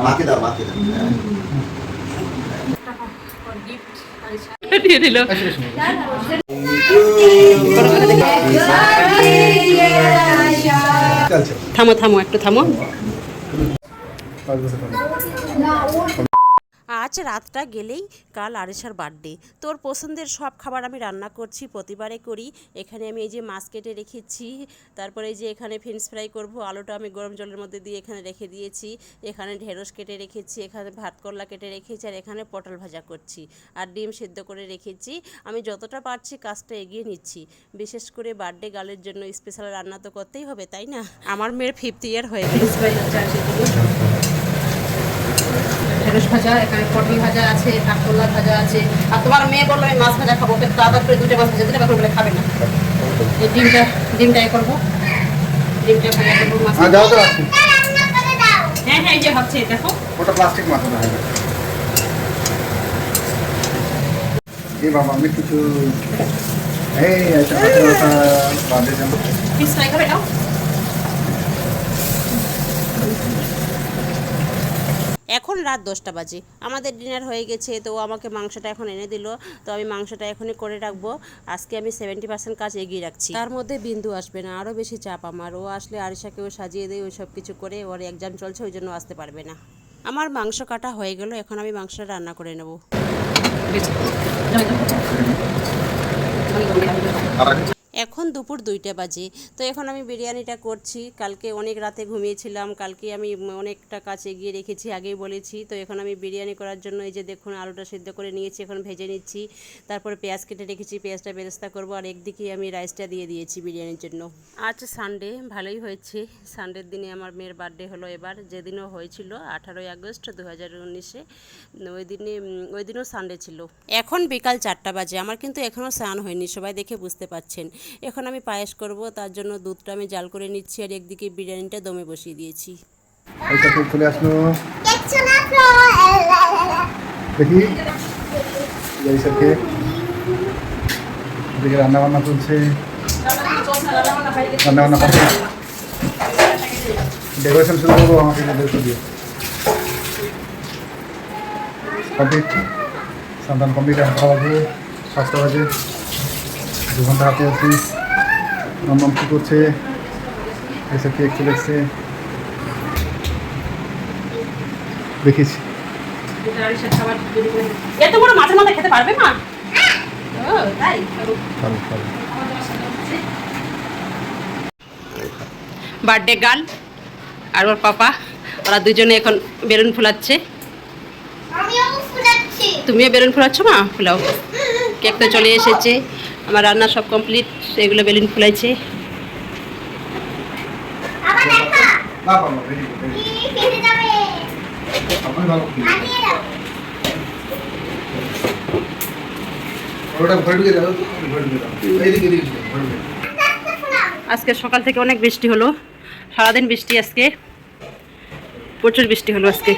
মাকে দাও, মাকে দাও। দিয়ে দিল। থামো থামো, একটু থামো। আজ রাতটা গেলেই কাল আরিশার বার্থডে। তোর পছন্দের সব খাবার আমি রান্না করছি, প্রতিবারে করি। এখানে আমি এই যে মাছ কেটে রেখেছি, তারপরে এই যে এখানে ফ্রেঞ্চ ফ্রাই করব, আলুটা আমি গরম জলের মধ্যে দিয়ে এখানে রেখে দিয়েছি। এখানে ঢেঁড়স কেটে রেখেছি, এখানে ভাত করলা কেটে রেখেছি, আর এখানে পটল ভাজা করছি, আর ডিম সেদ্ধ করে রেখেছি। আমি যতটা পারছি কাজটা এগিয়ে নিচ্ছি। বিশেষ করে বার্থডে গার্লের জন্য স্পেশাল রান্না তো করতেই হবে, তাই না? আমার মেয়ের 5th ইয়ার হয়ে গেছে। ঢেঁড়স ভাজা, এখানে পটল ভাজা আছে, কাঁকরোলা ভাজা আছে। আর তোমার মেয়ে বললো আমি মাছ ভাজা খাবো, ওকে তাড়াতাড়ি করে 2টা মাছ ভাজা দিলে ব্যাপার বলে খাবে না। এই ডিমটা করবো, ডিমটা ভাজা করবো। মাছ হ্যাঁ হ্যাঁ, এই যে হচ্ছে, দেখো ওটা প্লাস্টিক মাছ না হয়। এই বাবা আমি কিছু এই এটা বাদে যাব। ফিশ ফ্রাই খাবে নাও। এখন রাত 10টা বাজে, আমাদের ডিনার হয়ে গেছে। তো আমাকে মাংসটা এখন এনে দিল, তো আমি মাংসটা এখনই করে রাখবো। আজকে আমি 70% কাজ এগিয়ে রাখছি। তার মধ্যে বিন্দু আসবে না, আরও বেশি চাপ আমার। ও আসলে আরিশাকেও সাজিয়ে দেয়, ওই সব কিছু করে। ওর এক্সাম চলছে, ওই জন্য আসতে পারবে না। আমার মাংস কাটা হয়ে গেল, এখন আমি মাংসটা রান্না করে নেব। এখন দুপুর 2টা বাজে। তো এখন আমি বিরিয়ানিটা করছি। কালকে অনেক রাতে ঘুমিয়েছিলাম, কালকে আমি অনেকটা কাজ এগিয়ে রেখেছি, আগেই বলেছি। তো এখন আমি বিরিয়ানি করার জন্য এই যে দেখুন আলুটা সিদ্ধ করে নিয়েছি, এখন ভেজে নিচ্ছি। তারপরে পেঁয়াজ কেটে রেখেছি, পেঁয়াজটা বেরেস্তা করবো। আর একদিকে আমি রাইসটা দিয়ে দিয়েছি বিরিয়ানির জন্য। আজ সানডে, ভালোই হয়েছে। সানডের দিনে আমার মেয়ের বার্থডে হলো এবার, যেদিনও হয়েছিল 18ই আগস্ট 2019-এ। ওই দিনও সানডে ছিল। এখন বিকাল 4টা বাজে, আমার কিন্তু এখনও স্নান হয়নি, সবাই দেখে বুঝতে পারছেন। এখন আমি পায়েস করব, তার জন্য দুধটা আমি জাল করে নিচ্ছি, আর একদিকে বিরিয়ানিটা দমে বসিয়ে দিয়েছি। এইটা তো চলে আসলো, দেখি এই সাথে দেখি রান্না বান্না চলছে। রান্না বান্না করছে, ডেকোরেশন শুরু করবো। আমাকে ডেকোরেশন দিয়ে কমপ্লিট, সন্তান কমপ্লিট। 8টা বাজে, 7টা বাজে, 2 ঘন্টা হাতে আছি। মাম্মাম কী করছে? এসে কেক চলে এসছে, দেখেছি। এত বড় মাছের মাথা খেতে পারবে না? বার্থডে গার্ল আর ওর পাপা, ওরা দুজনে এখন বেলুন ফুলাচ্ছে। তুমিও বেলুন ফুলাচ্ছ? মা ফুলাও। কেক তো চলে এসেছে, আমার রান্না সব কমপ্লিট, এগুলো বেলুন ফুলাইছে। আজকে সকাল থেকে অনেক বৃষ্টি হলো, সারাদিন বৃষ্টি। আজকে প্রচুর বৃষ্টি হলো আজকে।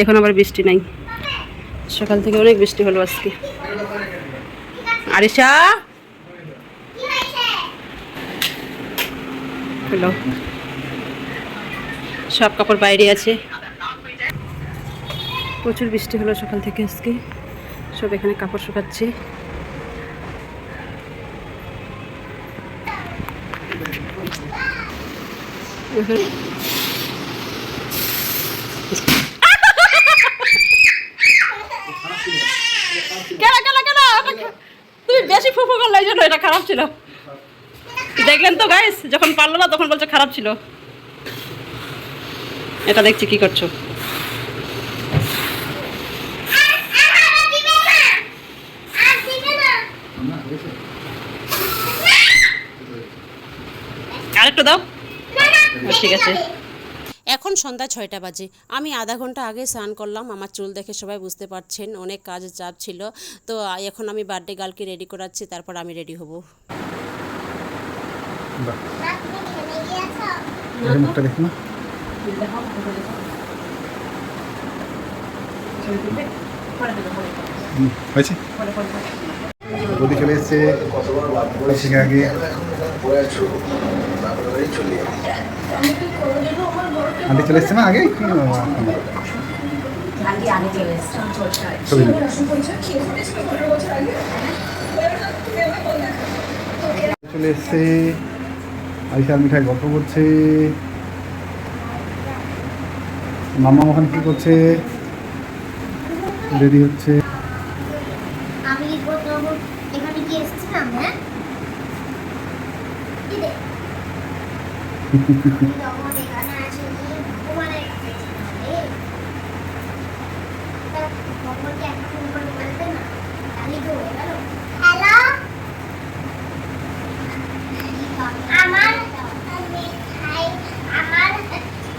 এখন আবার বৃষ্টি নাই, সকাল থেকে অনেক বৃষ্টি হলো আজকে। আরিশা হলো, সব কাপড় বাইরে আছে। প্রচুর বৃষ্টি হলো সকাল থেকে আজকে, সব এখানে কাপড় শুকাচ্ছে। তুমি বেশি ফুফু করলে, এই জন্য এটা খারাপ ছিল। দেখলেন তো গাইস, যখন পারলো না তখন বলছে খারাপ ছিল। এটা দেখছি কি করছো। আরেকটু দাও, ঠিক আছে। এখন সন্ধ্যা 6টা বাজে, আমি আধা ঘন্টা আগে স্নান করলাম। আমার চুল দেখে সবাই বুঝতে পারছেন অনেক কাজের চাপ ছিল। তো এখন আমি বার্থডে গার্লকে রেডি করাচ্ছি, তারপর আমি রেডি হব। চলে এসছে আগে আন্টি চলে এসছে না আগে কি ছবি নেবে। চলে এসছে আইসার মিঠাই গল্প করছে, মামা ওখানে কি করছে, রেডি হচ্ছে। আমি প্রথম এখানে কি এসেছিলাম, হ্যাঁ কি রে? আমি তখন এখানে আসিনি, তোমাদের কাছে ছিলাম রে। তা খবরকে একটা ফোন করে বলবে না, তাহলে তো হয়ে গেল। হ্যালো, আমার মিঠাই আমার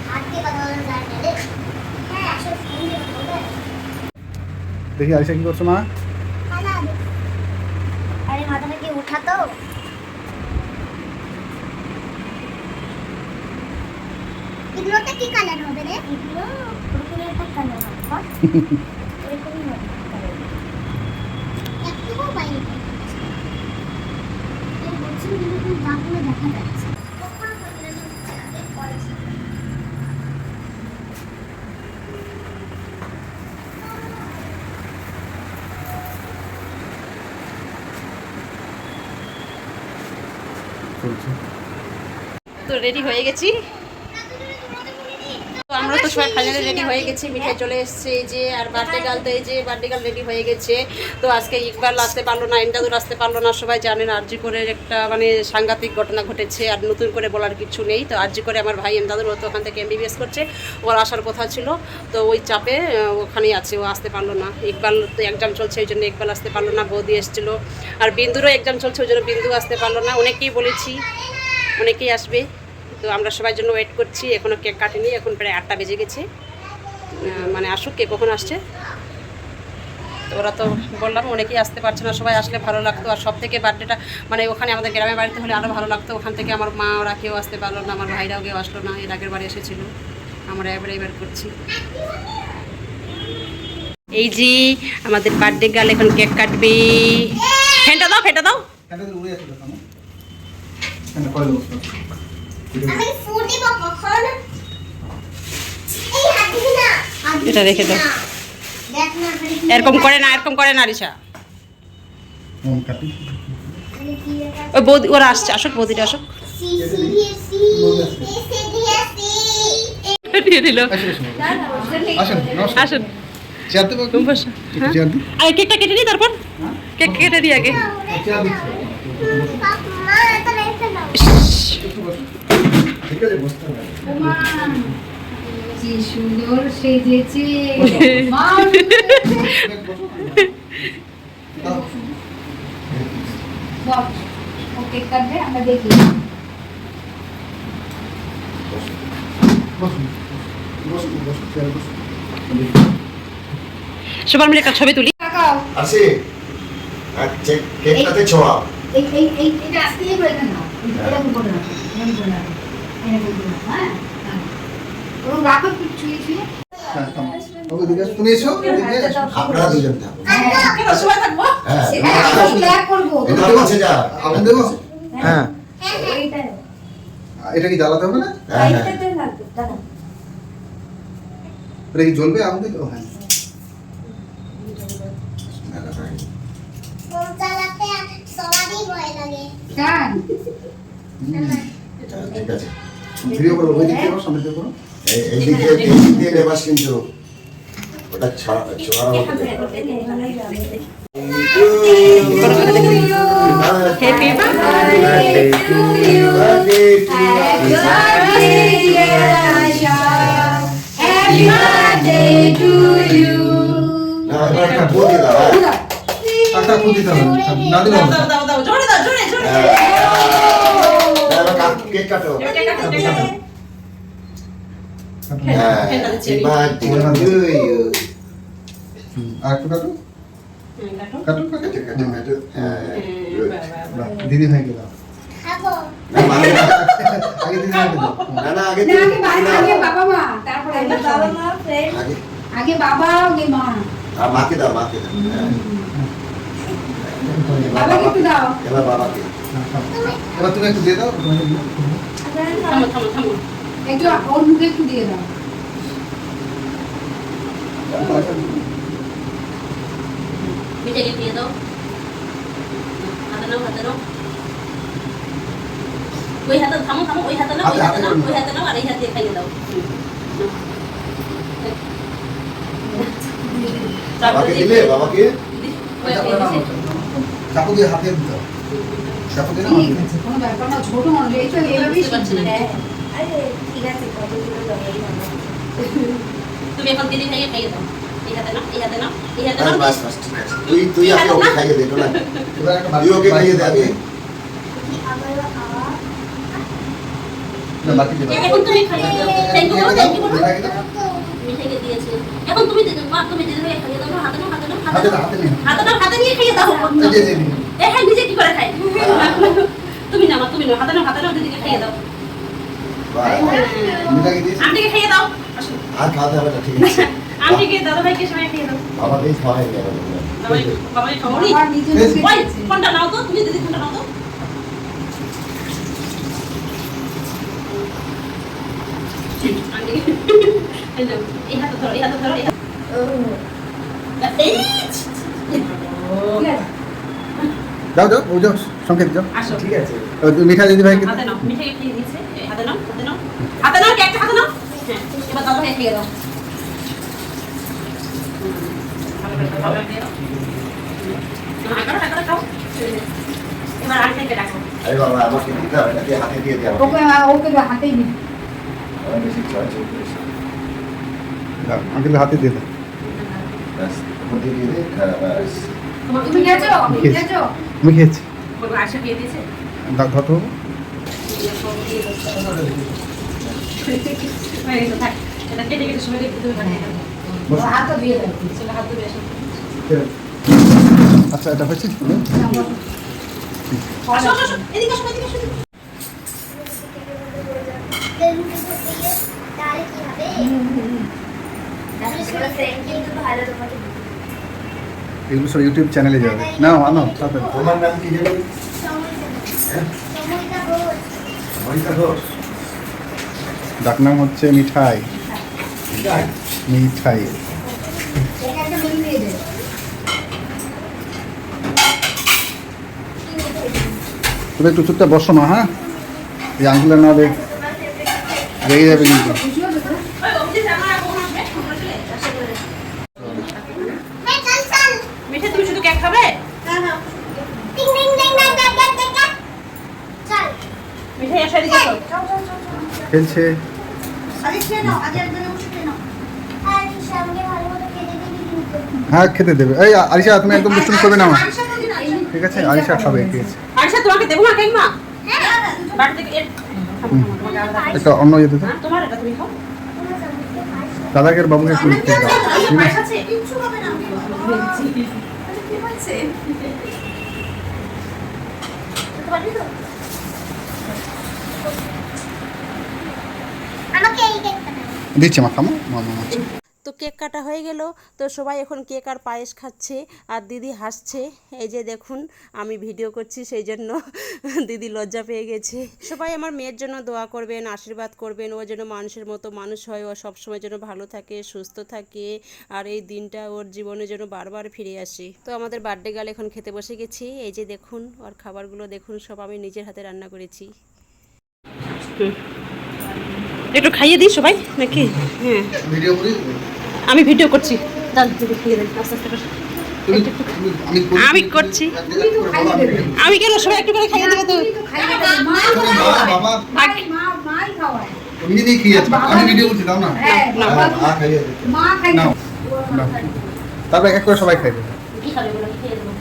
হাতে কথা বলা যায় না রে। হ্যাঁ আসলে ফোন দিয়ে বলবে। দেখি আইসা কি করছো মা? আরে মাথাটা কি উঠাতো? এগুলোতে কি কালার হবে রে? এগুলো পুরোপুরি একটা কালার হবে। এরকমই হবে কালার। একটুও বাইরে এই বলছি কিন্তু দাগগুলো দেখা যাচ্ছে। কখনো বললে না আগে পরে চলছে। তো রেডি হয়ে গেছি, তো আমরা তো সবাই ফাইনালি রেডি হয়ে গেছি, মিঠাই চলে এসছে এই যে, আর বার্থডে গার্ল তো এই যে বার্থডে গার্ল রেডি হয়ে গেছে। তো আজকে ইকবাল আসতে পারলো না, এমদাদুর আসতে পারলো না, সবাই জানেন আরজি করে একটা মানে সাংঘাতিক ঘটনা ঘটেছে, আর নতুন করে বলার কিছু নেই। তো আরজি করে আমার ভাই এমদাদুর, ও তো ওখান থেকে এমবিবিএস করছে, ওর আসার কথা ছিল, তো ওই চাপে ওখানেই আছে, ও আসতে পারলো না। ইকবাল তো এক্সাম চলছে ওই জন্য ইকবাল আসতে পারলো না, বৌদি এসেছিলো, আর বিন্দুরও এক্সাম চলছে ওই জন্য বিন্দু আসতে পারলো না। অনেকেই বলেছি অনেকেই আসবে, তো আমরা সবার জন্য ওয়েট করছি। এখনও কেক কাটিনি, এখন প্রায় 8টা বেজে গেছে, মানে আসুক, কে কখন আসছে। তো ওরা তো বললাম অনেকেই আসতে পারছে না, সবাই আসলে ভালো লাগতো। আর সব থেকে বার্থডেটা মানে ওখানে আমাদের গ্রামের বাড়িতে হলে আরও ভালো লাগতো। ওখান থেকে আমার মা ওরা কেউ আসতে পারলো না, আমার ভাইরাও কেউ আসলো না, এর আগের বাড়ি এসেছিলো, আমরা এবার করছি। এই যে আমাদের বার্থডে গার্ল এখন কেক কাটবে। ফেটা দাও, ফেটা দাও। আমি ফুটি বা কখন এই হাতি না এটা রেখে দাও। দেখ না এরকম করে না, এরকম করে না রিসা। মন কাটি ওই বৌদি ওরা আসছে, আসুক, বৌদিটা আসুক। সি সি সি সি সি দিয়ে দিল। আসেন নমস্কার। আসুন, চেয়ার দেবো তুমি বসো। হ্যাঁ? চেয়ার দিই আর কেকটা কেটে দিই, তারপর কেক কেটে দিই আগে। চেয়ার দিচ্ছি মা এটা রেখে দাও। ঠিক আছে বসতে হবে কি সুন্দর সেজেছে মা। বল, ও কেক কাটবে, আমরা দেখি। বসুন বসুন বসুন চেয়ার বসুন সবার মিলে একটা ছবি তুলি। তাকাও, আসি আচ্ছা কেকটাতে ছোঁয়া এই এই এই এটা আস্তে যাবে এখানে না, এরকম করে না, এরকম করে না, এরকম করে না, হ্যাঁ ওরকম রাখো একটু ছুঁয়ে ছুঁয়ে। হ্যাঁ থামো ওকে দিকে তুমি এসো এদিকে এসো। আপনারা দুজন থাকুন হ্যাঁ সেটা আমি ক্ল্যাপ করবো। এটা আছে যা আগুন দেবো হ্যাঁ এইটা এটা কি জ্বালাতে হবে না? হ্যাঁ হ্যাঁ এইটাতে লাগবে, দাঁড়া। এটা কি জ্বলবে আগুন দিতে? হ্যাঁ ফোন চালাতে সবারই ভয় লাগে। টান। ঠিক আছে ভিডিও করো ওই দিকে করো সামনে দিকে করো এই দিকে দিয়ে নেবাস কিন্তু ওটা ছোঁয়া happy birthday to you Happy birthday to you. একটা বলি দাও টাকা খুব দিতে হবে না দিলে হবে না। দাও দাও, জোরে দাও, জোরে জোরে। কেক কাটো কাটো। হ্যাপি বার্থডে টু ইউ আর একটু কাটো কাটো কাটো কাটো কাটো কাটো হ্যাঁ good. বাহ, দিদি ভাইকে দাও খাবো। না মানে আগে দিদি ভাইকে দাও না আগে না, আগে বাবা মা, তারপরে বাবা মা, আগে আগে বাবা, আগে মা। মাকে দাও হ্যাঁ। বাবাকে একটু দাও। এবার বাবাকে এবার তুমি একটু দিয়ে দাও থামো থামো থামো একটু ওর মুখে একটু দিয়ে দাও। মিঠাইকে দিয়ে দাও হাতে নাও হাতে নাও ওই হাতে থামো থামো ওই হাতে নাও ওই হাতে নাও ওই হাতে নাও আর এই হাতে খাইয়ে দাও বাবাকে দিলে বাবাকে চাকু দিয়ে হাতে দিতে হবে। চাকু দিয়ে না ঠিক আছে, কোনো ব্যাপার না, ছোট মানুষ এই তো এইভাবেই শিখছে। আরে ঠিক আছে কতগুলো দরকারি হবে তুমি এখন দিদি খাইয়ে খাইয়ে দাও এই হাতে নাও এই হাতে নাও এই হাতে বাস নাও বাস বাস ঠিক আছে তুই আগে ওকে খাইয়ে দে না এবার একটা তুই ওকে খাইয়ে দে আগে আবার না বাকি দিয়ে দাও। এখন তুমি খাইয়ে দাও থ্যাংক ইউ থ্যাংক ইউ দিয়ে দাও। মিঠাইকে দিয়েছে এখন তুমি দিদি মা তুমি দিদি ভাই খাইয়ে দাও না হাতে নাও হাতে নাও হাতে দাও, হাতে নিয়ে নাও। হাতে নাও হাতে নিয়ে খাইয়ে দাও এই যে, এই যে, এ হ্যাঁ নিজে কি করে খাই তুমি নাও তুমি নাও হাতে নাও দিদিকে খাইয়ে দাও মিঠাই দিয়েছি। আন্টিকে খাইয়ে দাও আর খাওয়াতে হবে না ঠিক আছে আন্টিকে দাদা ভাইকে সবাই খাইয়ে দাও বাবাকেই খাওয়াই যাবে বাবাই বাবাই খাওনি আবার নিজে নিজে ওই খেয়েছে। ফোনটা নাও তো তুমি দিদি ফোনটা নাও তো আন্টি এই নাও, এই হাতে ধরো এই হাতে ধরো এই হাতে এই ঠিক আছে। যাও যাও ও যাও সংকেত যাও আসো ঠিক আছে মিঠাই দিদি ভাইকে হাতে নাও মিঠাই খেয়ে দিয়েছে এই হাতে নাও হাতে নাও হাতে নাও একটা হাতে নাও হ্যাঁ এবার দাদা ভাই খেয়ে দাও ভালো খেয়ে দাও টাকা খাও এবার আন্টিকে ডাকো আরে বাবা আমাকে দিতে হবে নাকি হাতে দিয়ে দে ওকে ওকে হাতেই দিন। আমার বেশি চয়েস হচ্ছে আঙ্কেল হাতে দিয়ে দাও। বাস ওকে দিয়ে দে খারাপ বাস তুমি খেয়েছো? খেয়েছি। খেয়েছো? আমি খেয়েছি বলবো আশা খেয়ে দিয়েছে ধর তো থাক এটা কেটে কেটে সময় দেখতে তুমি বানিয়ে দাও বস। ও হাতও দিয়ে দাও। চলো হাত ধরে আসো আচ্ছা এটা হয়েছে আসো আসো আসো এদিকে আসো এদিকে আসো তাহলে কি হবে ফ্রেন্ড কিন্তু ভালো তোমাকে এগুলো সব ইউটিউব চ্যানেলে যাবে না আনো তাতে তোমার নাম কি জানি সময়টা ঘোষ মনিকা ঘোষ ডাক নাম হচ্ছে মিঠাই মিঠাই ওকে একটা মিল দিয়ে দে। তুমি একটু চুপটা বসো মা হ্যাঁ এই আঙ্গুলের নাহলে রেগে যাবে কিন্তু খুশি হবে তো? ওই অফিসে আমার কখন আসবে কখন আসবে আশা করে হ্যাঁ চল চল মিঠে তুমি শুধু কেক খাবে টিং টিং টিং টিং টিং টিং টিং চল মিঠাই আসা দিকে চল খেলছে আরে খেয়ে নাও আগে একজনে বসে খেয়ে নাও আর সামনে ভালো মতো খেতে দিবি কিন্তু হ্যাঁ খেতে দেবে এই আরিশা তুমি একদম দুষ্টুমি করবে না মা ঠিক আছে আরিশা খাবে ঠিক আছে আচ্ছা তোমাকে দেবো না কেক মা হ্যাঁ বাড়ি থেকে এর একটা অন্য যেতে দাও। তোমার এটা তুমি খাও দাদাকে আর বাবুকে একটু খেতে দাও ঠিক আছে? আছে কিচ্ছু হবে না কি হচ্ছে আমাকে এই কেকটা দাও দিচ্ছি মা খামো মামা আচ্ছা তো কেক কাটা হয়ে গেল তো সবাই এখন কেক আর পায়েস খাচ্ছে আর দিদি হাসছে এই যে দেখুন আমি ভিডিও করছি সেই জন্য দিদি লজ্জা পেয়ে গেছে সবাই আমার মেয়ের জন্য দোয়া করবেন আশীর্বাদ করবেন ও যেন মানুষের মতো মানুষ হয় ও সবসময় যেন ভালো থাকে সুস্থ থাকে আর এই দিনটা ওর জীবনে যেন বারবার ফিরে আসে তো আমাদের বার্থডে গার্ল এখন খেতে বসে গেছি এই যে দেখুন ওর খাবারগুলো দেখুন সব আমি নিজের হাতে রান্না করেছি একটু খাইয়ে দিই সবাই নাকি হ্যাঁ ভিডিও করি আমি ভিডিও করছি দাঁড়ান দিদি খেয়ে দেন আস্তে আস্তে করে আমি করছি আমি কেন সবাই একটু করে খাইয়ে দেবে তো তুমি তো খাইয়ে দেবে। মা বাবা মাই খাওয়ায়। এমনি দিয়ে খেয়েছে আমি ভিডিও করছি দাও না হ্যাঁ, বাবা মা খাইয়ে দে মা খাই নাও নাও তারপর এক এক করে সবাই খাইবে কি খাবে বলো খেয়ে দেবো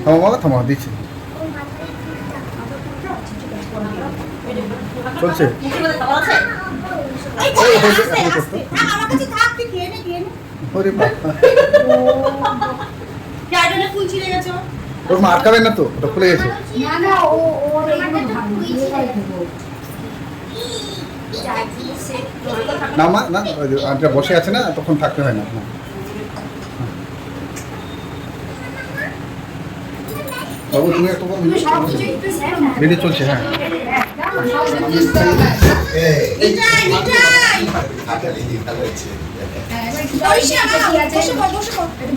থামো বাবা থামো দিচ্ছি চলছে আমার কাছে থাক তুই খেয়ে নে খেয়ে নে ওরে বাবা গার্ডেনে ফুল ছিঁড়ে গেছে ওর মা আটকাবে না তো ওটা খুলে গেছে না না ও ওর এগুলো ভালো দিয়ে খাবো। না মা না ওই যে আন্টিরা বসে আছে না তখন থাকতে হয় না না। বাবু তুমি একটু বলো। তুমি সব কিছু একটু শেয়ার না ভিডিও চলছে, হ্যাঁ।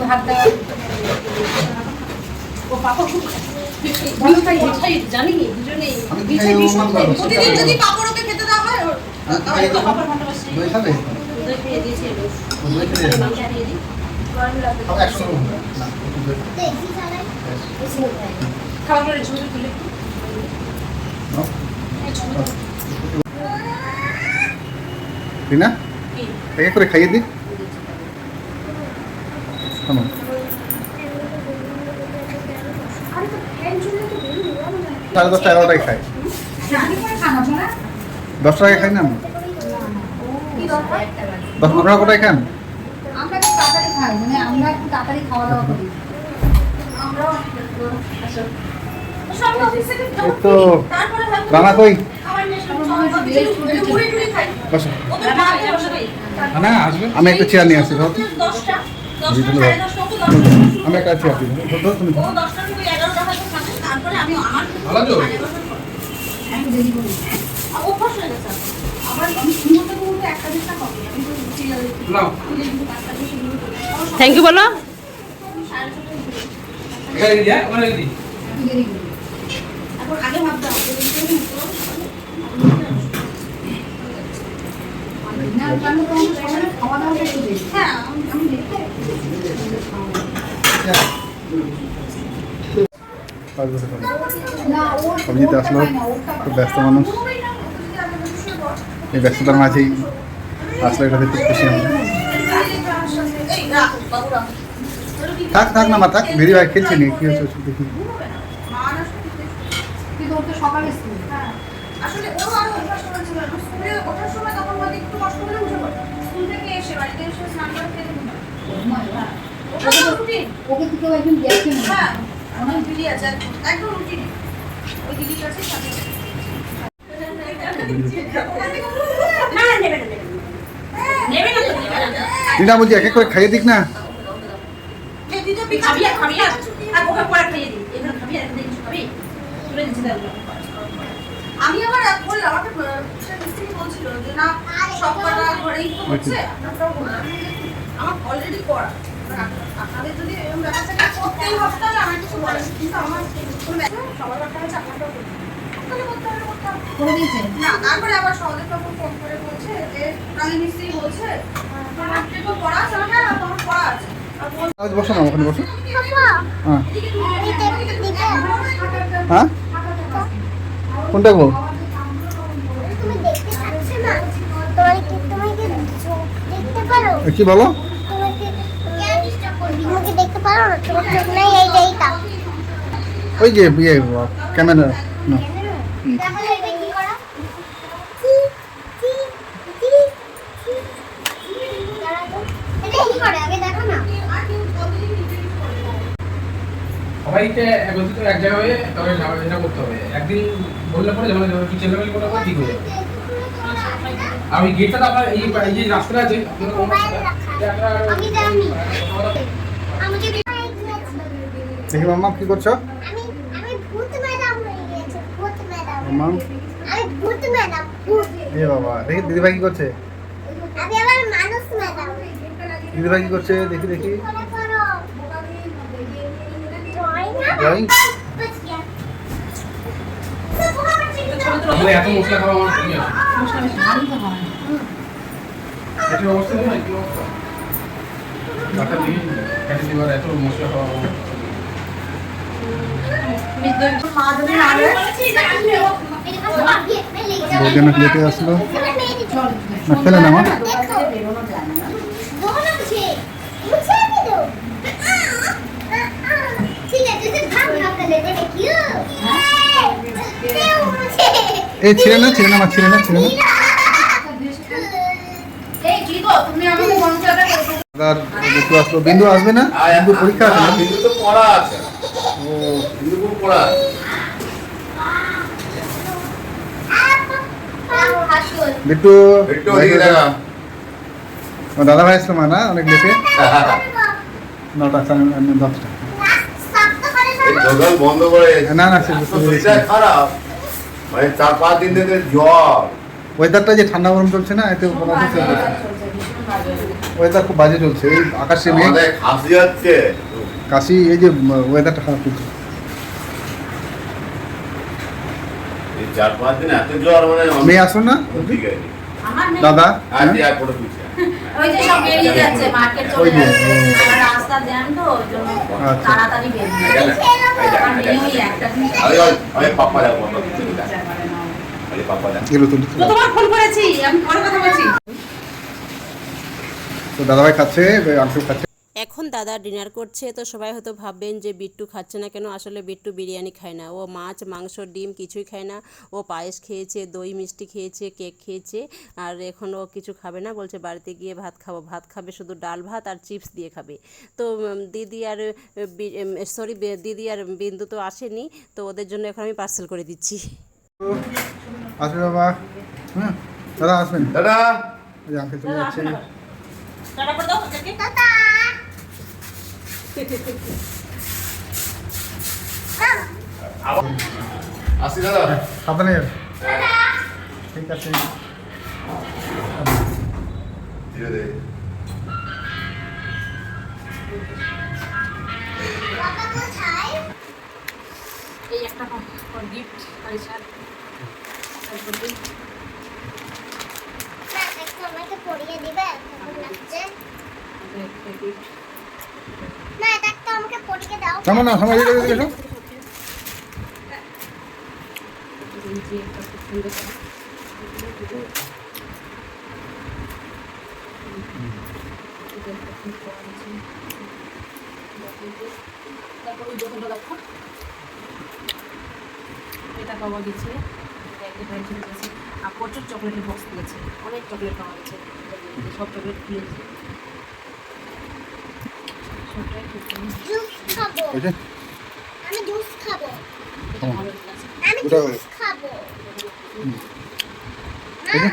ভাত দাও ও পাপা খুব জানি দুজনেই আমি খাই, ও আমার বাবা। প্রতিদিন যদি পাপড় ওকে খেতে দেওয়া হয় আমি তো দই খাবে? দই খেয়ে দিয়েছি এলো। ও দই খেয়ে যাবে। মাংস দিয়ে দিই। খাবে 100 না, একটু দই। দেখি চালাই। খাওয়া পরে ঝুড়ি তুলে নাও। রিনা, কি? একে করে খাইয়ে দিই। কেমন? আরে তো ফ্যান চলে তো বেরো না। 10:30 11টায় খাই। জানি করে খানা না 10 টাকায় খাই না আমি। কি দরকার 10-15 টাকায় খান। আমরা একটু তাড়াতাড়ি খাই মানে আমরা একটু তাড়াতাড়ি খাওয়া দাওয়া করি আমরাও আসো সব অফিস থেকে এই তো রানা কই? বসো। না আসবে আমি একটা চেয়ার নিয়ে আসছি, ধর। 10টা দিদি ভাই। আমি একটা চেয়ার দিই। ধর তুমি। ও 10টা থেকে 11টা হয়তো খাবে, তারপরে আমি আমার ভালো তো? একটু দেরি করি অভ্যাস হয়ে গেছে আমার আমি ঘুমোতে ঘুমোতে একটা দিকটা হবে আমি তো সিরিয়াল দেখি নাও থ্যাংক ইউ বলো। এখানে দিয়ে ওখানে দিই একটু দেরি করি এখন আগে ভাবতে হবে না কারণ তো আমাদের সকালে খাওয়া দাওয়াটা একটু দেরি হ্যাঁ আমি দেখতে না ওর অভিজিৎ আসলো, খুব ব্যস্ত মানুষ। এই ব্যস্ততার মাঝেই আসলে এটাতে খুব খুশি আমি। থাক থাক না মা, থাক। ভেরি ভাই খেলছে নি, কি হচ্ছে ওষুধ দেখি। কিন্তু ওর তো সকালে স্কুল আসলে ও আরো অভ্যাস করেছিল না। স্কুলে ওঠার সময় তখন হয়তো একটু কষ্ট করে উঠে পড়ে। স্কুল থেকে এসে বাড়িতে এসে স্নান করে খেতে ঘুমায়। ওটা তো রুটিন। ওকে তো কেউ একদিন দেখছে না হ্যাঁ, আমার দিদি আছে একদম রুটিন। ওই দিদির কাছে থাকে। না নেবে না নেবে না তো নেবে না। রিনা বলছি এক এক করে খাইয়ে দিক না। এই দিদি খাবি আর খাবি আর ওকে পরে খাইয়ে দিই। এখানে খাবি আর এখানে কিছু খাবি তুলে দিচ্ছি তাহলে। আমি আবার বললাম আমাকে সে মিস্ত্রি বলছিল যে না সব কটা ঘরেই তো হচ্ছে আপনারাও বললাম আমার অলরেডি করা আপনাদের যদি এরকম ব্যাপারটা করতেই হবে তাহলে আমার কিছু বলার নেই। কিন্তু আমার কোনো ব্যাপার সবার ব্যাপারটা হচ্ছে আপনারাও করতে হবে করতে হবে করতে হবে করে দিয়েছে না তারপরে আবার সহদেব বাবু ফোন করে বলছে যে রানী মিস্ত্রি বলছে তোমার তো পড়া আছে না হ্যাঁ তোমার পড়া আছে আর বলছে আজ বসো না, ওখানে বসো। পাপা হ্যাঁ এটা একটু দিবে। হ্যাঁ কোনটা গো? তুমি দেখতে পাচ্ছ না? তুমি কি দেখতে পারো? কি বলো? তুমি দেখতে পারো না? তোমার চোখ নাই এইটা। ওই যে ইয়ে ক্যামেরা না। তাহলে এটা কি করা? চি চি চি চি। দাঁড়াও তো। এটা কি করে আগে দেখো না। সবাইকে একত্রিত এক জায়গায় হয়ে তবে এটা করতে হবে। একদিন বললে পরে যেমন কিচেন লেভেল করে ঠিক হয়ে যাবে। আর ওই গেটটা তো আপনার এই যে রাস্তাটা আছে আমি জানি। আমি যদি দেখি মাম্মা কি করছো? আমি আমি ভূত ম্যাডাম হয়ে গেছি। ভূত ম্যাডাম। মাম্মা আমি ভূত ম্যাডাম। ভূত। এ বাবা, দেখি দিদিভাই কি করছে? আমি আবার মানুষ ম্যাডাম। দিদিভাই কি করছে? দেখি দেখি। করে করো। ড্রয়িং না? ড্রয়িং? বাস গিয়া। তাহলে এত মশলা খাওয়া আমার কি আছে? ভারী তো হয় এটার অবস্থা নেই কি অবস্থা? ডাক্তার দিয়ে কেটে দিবার এত মশলা খাওয়া আমার মা যদি না আনে বৌদি না লেটে আসলো। চল না ফেলে না মা। বেরোনো যায় না ঠিক আছে তুই ভাগ ভাগ করে দেখে কি এই ছিঁড়ে না মা, ছিঁড়ে না। এই কি গো তুমি আমাকে মঞ্চটা করো আর বিন্দু আসলো। বিন্দু আসবে না? বিন্দু পরীক্ষা আছে না? কিন্তু তো পড়া আছে। ও কিন্তু খুব পড়া আছে। বিট্টু একটু ওদিকে দেখা। দাদা ভাই আসলো মা না অনেক লেটে। 9টা 10টা। এই দোকান বন্ধ করে না, না, সে বুঝতে পেরেছি। শরীরটা খারাপ মানে 4-5 দিন থেকে জ্বর ওয়েদারটা যে ঠান্ডা গরম চলছে না, এতে মনে হচ্ছে ওয়েদার খুব বাজে চলছে। এই আকাশে মেঘ, আমাদের খাসি হচ্ছে কাশি, এই যে ওয়েদারটা খারাপ চলছে। এই 4-5 দিন এত জ্বর মানে মেয়ে আসুন না ঠিক আছে আমার মেয়ে দাদা, আর দিয়ে ফটো তুলছে ওই যে সব বেরিয়ে যাচ্ছে মার্কেট ওই চলে যে, যাচ্ছে আর রাস্তা জ্যাম তো ওই জন্য আচ্ছা। তাড়াতাড়ি বেরিয়ে যাচ্ছে আমার মেয়ে ওই একটা আমি পাপ্পা যাবো আরে পাপ্পা যাবো এগুলো তুলি। তো তোমার ফোন করেছি আমি পরে কথা বলছি তো দাদাভাই খাচ্ছে, আঙ্কেল খাচ্ছে। এখন দাদা ডিনার করছে। তো সবাই হয়তো ভাববেন যে বিট্টু খাচ্ছে না কেন, আসলে বিট্টু বিরিয়ানি খায় না, ও মাছ মাংস ডিম কিছুই খায় না। ও পায়েস খেয়েছে, দই মিষ্টি খেয়েছে, কেক খেয়েছে, আর এখন ও কিছু খাবে না, বলছে বাড়িতে গিয়ে ভাত খাবো। ভাত খাবে শুধু ডাল ভাত আর চিপস দিয়ে খাবে। তো দিদি আর দিদি আর বিন্দু তো আসেনি, তো ওদের জন্য এখন আমি পার্সেল করে দিচ্ছি। আসবে বাবা, হ্যাঁ দাদা আসবেন। দাদা এই যে আঙ্কেল চলে যাচ্ছে। টাটা করে দাও ওদেরকে টাটা। আসি দাদা সাবধানে যাবে। ঠিক আছে। ধীরে ধীরে বাবা কোথায়? এই একটা গিফট আইসার না, একটু আমাকে পরিয়ে দিবে, কেমন লাগছে? না, এটা একটু আমাকে পরিয়ে দাও। সামনে না, সামনে এদিকে এসো। তারপর ওই দোকানটা দেখো এটা পাওয়া গেছে, আর প্রচুর চকলেটের বক্স দিয়েছে, অনেক চকলেট পাওয়া গেছে, সব চকলেট খুলেছে সবটাই খুব জুস খাবো। ওই যে, আমি জুস খাবো। ভালো লাগছে। আমি ওটা- জুস খাবো। ওই যে, মা,